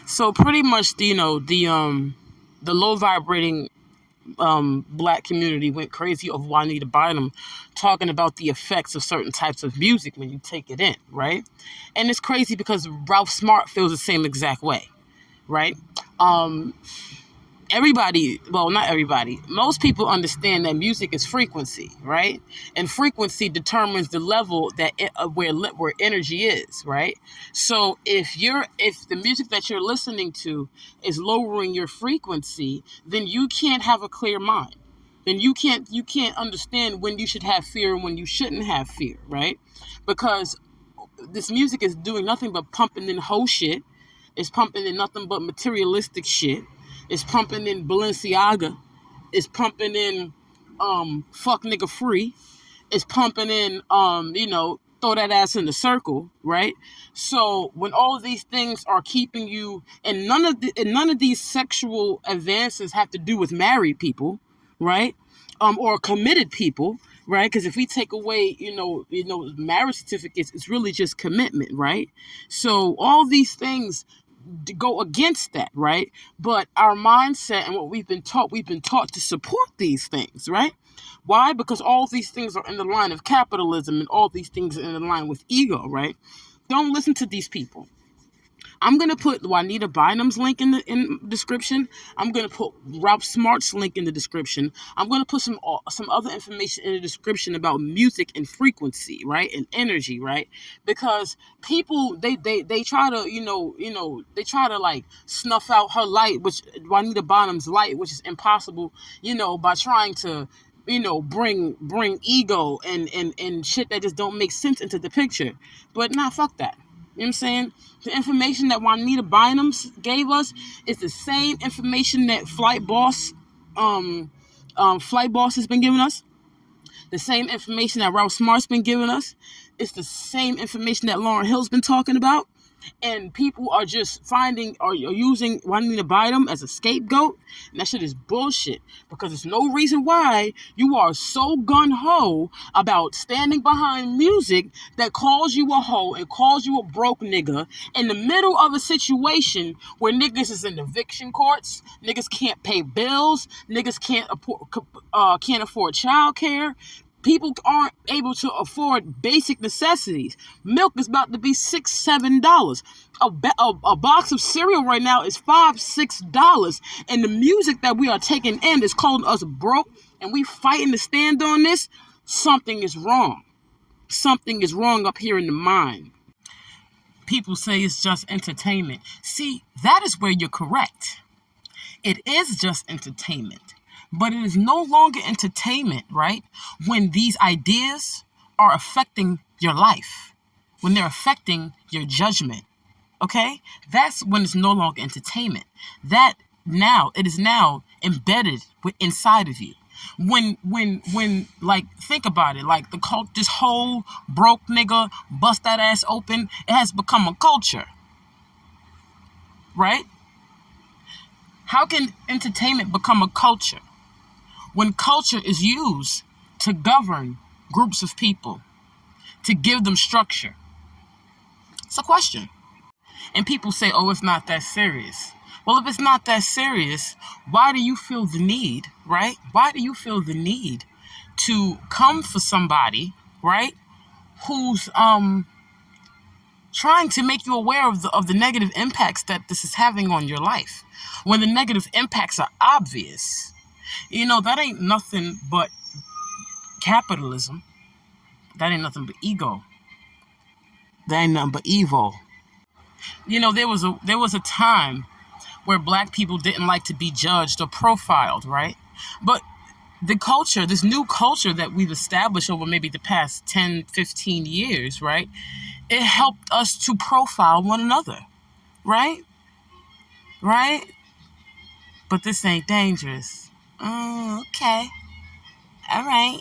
So pretty much, the low vibrating black community went crazy over Juanita Bynum talking about the effects of certain types of music when you take it in, right? And it's crazy because Ralph Smart feels the same exact way, right? Um, Everybody, well, not everybody, most people understand that music is frequency, right? And frequency determines the level that where energy is, right? So if the music that you're listening to is lowering your frequency, then you can't have a clear mind. Then you can't understand when you should have fear and when you shouldn't have fear, right? Because this music is doing nothing but pumping in whole shit. It's pumping in nothing but materialistic shit. It's pumping in Balenciaga. It's pumping in fuck nigga free. It's pumping in throw that ass in the circle, right? So when all of these things are keeping you, and none of these sexual advances have to do with married people, right? Or committed people, right? Because if we take away, marriage certificates, it's really just commitment, right? So all these things go against that, right? But our mindset and what we've been taught to support these things, right? Why? Because all these things are in the line of capitalism and all these things are in the line with ego, right? Don't listen to these people. I'm gonna put Juanita Bynum's link in the description. I'm gonna put Ralph Smart's link in the description. I'm gonna put some other information in the description about music and frequency, right, and energy, right? Because people they try to they try to like snuff out her light, which Juanita Bynum's light, which is impossible, by trying to bring ego and shit that just don't make sense into the picture. But nah, fuck that. You know what I'm saying? The information that Juanita Bynum gave us is the same information that Flight Boss has been giving us. The same information that Ralph Smart's been giving us. It's the same information that Lauryn Hill's been talking about. And people are just using Juanita Bynum as a scapegoat. And that shit is bullshit. Because there's no reason why you are so gun-ho about standing behind music that calls you a hoe and calls you a broke nigga in the middle of a situation where niggas is in eviction courts, niggas can't pay bills, niggas can't afford childcare. People aren't able to afford basic necessities. Milk is about to be $6, $7. A box of cereal right now is $5, $6. And the music that we are taking in is calling us broke, and we fighting to stand on this. Something is wrong. Something is wrong up here in the mind. People say it's just entertainment. See, that is where you're correct. It is just entertainment. But it is no longer entertainment, right? When these ideas are affecting your life, when they're affecting your judgment, okay? That's when it's no longer entertainment. It is now embedded inside of you. When, like, think about it, like this whole broke nigga, bust that ass open, it has become a culture, right? How can entertainment become a culture? When culture is used to govern groups of people, to give them structure. It's a question. And people say, oh, it's not that serious. Well, if it's not that serious, why do you feel the need, right? Why do you feel the need to come for somebody, right, who's trying to make you aware of the negative impacts that this is having on your life, when the negative impacts are obvious? That ain't nothing but capitalism. That ain't nothing but ego. That ain't nothing but evil. There was a time where black people didn't like to be judged or profiled, right? But the culture, this new culture that we've established over maybe the past 10, 15 years, right? It helped us to profile one another, right? Right? But this ain't dangerous. Oh, okay. All right.